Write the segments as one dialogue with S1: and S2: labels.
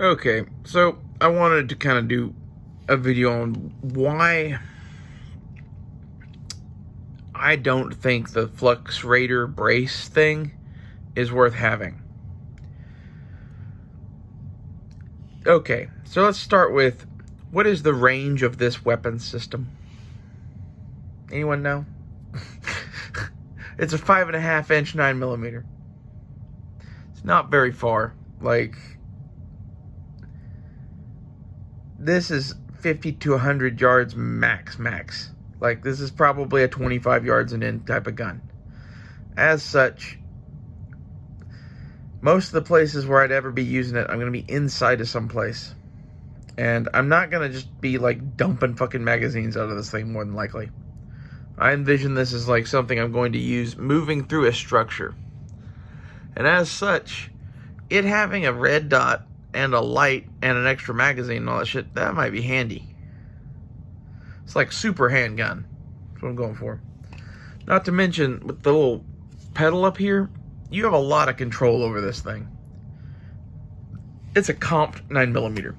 S1: Okay, so I wanted to kind of do a video on why I don't think the Flux Raider brace thing is worth having. Okay, so let's start with, what is the range of this weapon system? Anyone know? It's a 5.5-inch 9mm. It's not very far. Like, this is 50 to 100 yards max. Like, this is probably a 25 yards and in type of gun. As such, most of the places where I'd ever be using it, I'm going to be inside of some place. And I'm not going to just be, like, dumping fucking magazines out of this thing, more than likely. I envision this as, like, something I'm going to use moving through a structure. And as such, it having a red dot and a light and an extra magazine and all that shit, that might be handy. It's like super handgun. That's what I'm going for. Not to mention, with the little pedal up here, you have a lot of control over this thing. It's a comped 9mm.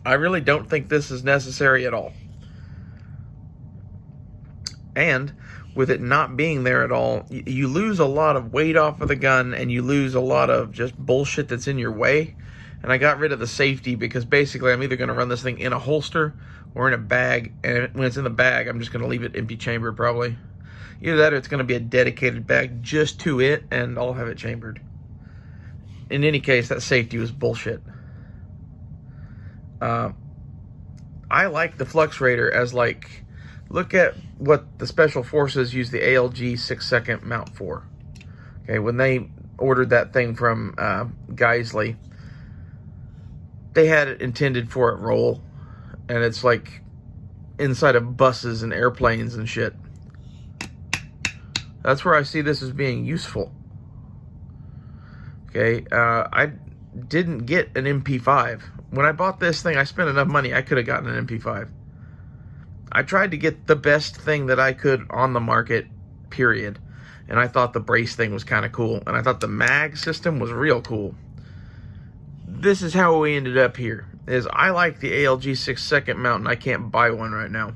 S1: I really don't think this is necessary at all. And with it not being there at all, you lose a lot of weight off of the gun, and you lose a lot of just bullshit that's in your way. And I got rid of the safety because basically I'm either going to run this thing in a holster or in a bag. And when it's in the bag, I'm just going to leave it empty chambered probably. Either that or it's going to be a dedicated bag just to it, and I'll have it chambered. In any case, that safety was bullshit. I like the Flux Raider as, like, look at what the Special Forces use the ALG 6-second mount for. Okay, when they ordered that thing from Geisley, they had it intended for a roll, and it's like inside of buses and airplanes and shit. That's where I see this as being useful. Okay, I didn't get an MP5. When I bought this thing, I spent enough money, I could have gotten an MP5. I tried to get the best thing that I could on the market, period. And I thought the brace thing was kind of cool. And I thought the mag system was real cool. This is how we ended up here. Is I like the ALG 6-second mount, and I can't buy one right now.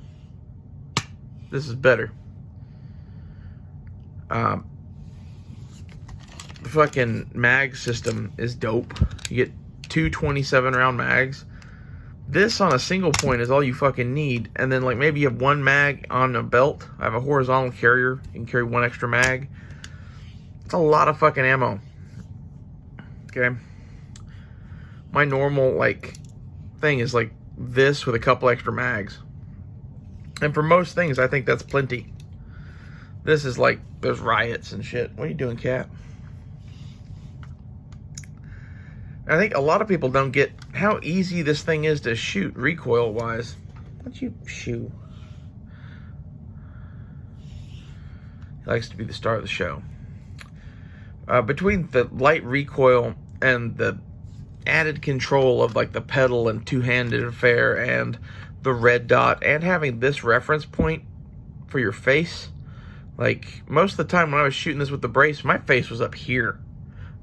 S1: This is better. The fucking mag system is dope. You get two 27-round mags. This on a single point is all you fucking need. And then, like, maybe you have one mag on a belt. I have a horizontal carrier. You can carry one extra mag. It's a lot of fucking ammo. Okay. My normal, like, thing is like this with a couple extra mags. And for most things, I think that's plenty. This is like, there's riots and shit. What are you doing, cat? I think a lot of people don't get how easy this thing is to shoot recoil-wise. What'd you shoot? He likes to be the star of the show. Between the light recoil and the added control of, like, the pedal and two-handed affair and the red dot and having this reference point for your face, like, most of the time when I was shooting this with the brace, my face was up here.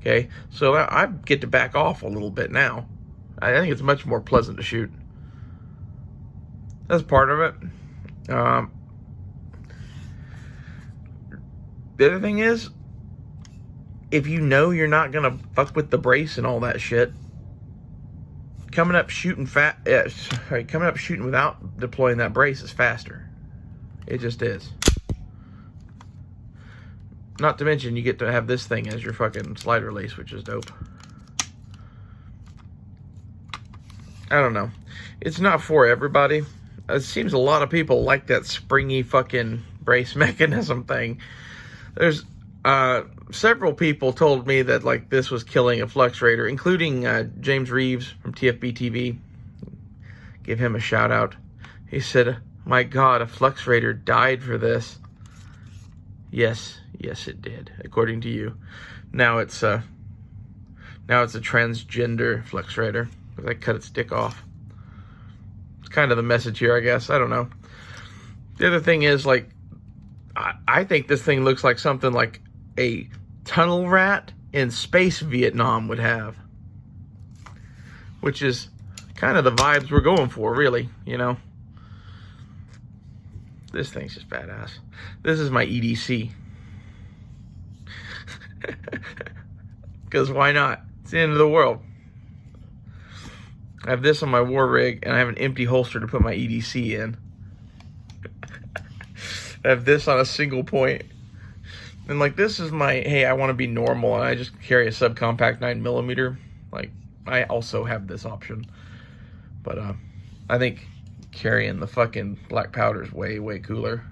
S1: Okay, so I get to back off a little bit now. I think it's much more pleasant to shoot. That's part of it. The other thing is, if you know you're not gonna fuck with the brace and all that shit, coming up shooting without deploying that brace is faster. It just is. Not to mention, you get to have this thing as your fucking slide release, which is dope. I don't know. It's not for everybody. It seems a lot of people like that springy fucking brace mechanism thing. There's several people told me that, like, this was killing a Flux Raider, including James Reeves from TFB TV. Give him a shout out. He said, "My God, a Flux Raider died for this." Yes, it did, according to you. Now it's a transgender Flux Raider because I cut its dick off. It's kind of the message here, I guess. I don't know. The other thing is, like, I think this thing looks like something like a tunnel rat in Space Vietnam would have. which is kind of the vibes we're going for, really, you know. This thing's just badass. This is my EDC. Because why not? It's the end of the world. I have this on my war rig, and I have an empty holster to put my EDC in. I have this on a single point. And like, this is my, hey, I want to be normal, and I just carry a subcompact 9mm. Like, I also have this option. But I think carrying the fucking black powder is way, way cooler.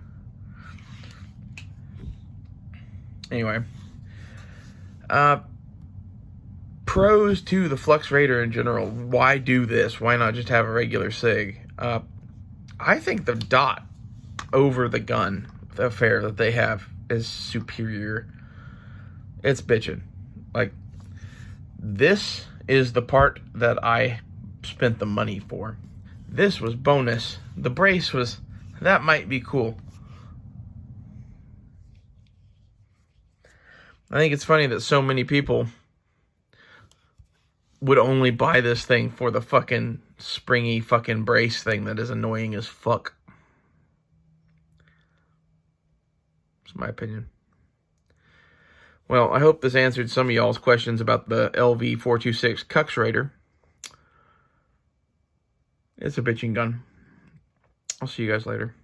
S1: Anyway. Pros to the Flux Raider in general. Why do this? Why not just have a regular SIG? I think the dot over the gun affair that they have is superior. It's bitchin'. Like, this is the part that I spent the money for. This was bonus. The brace was, that might be cool. I think it's funny that so many people would only buy this thing for the fucking springy fucking brace thing that is annoying as fuck. That's my opinion. Well, I hope this answered some of y'all's questions about the LV426 Cux Raider. It's a bitching gun. I'll see you guys later.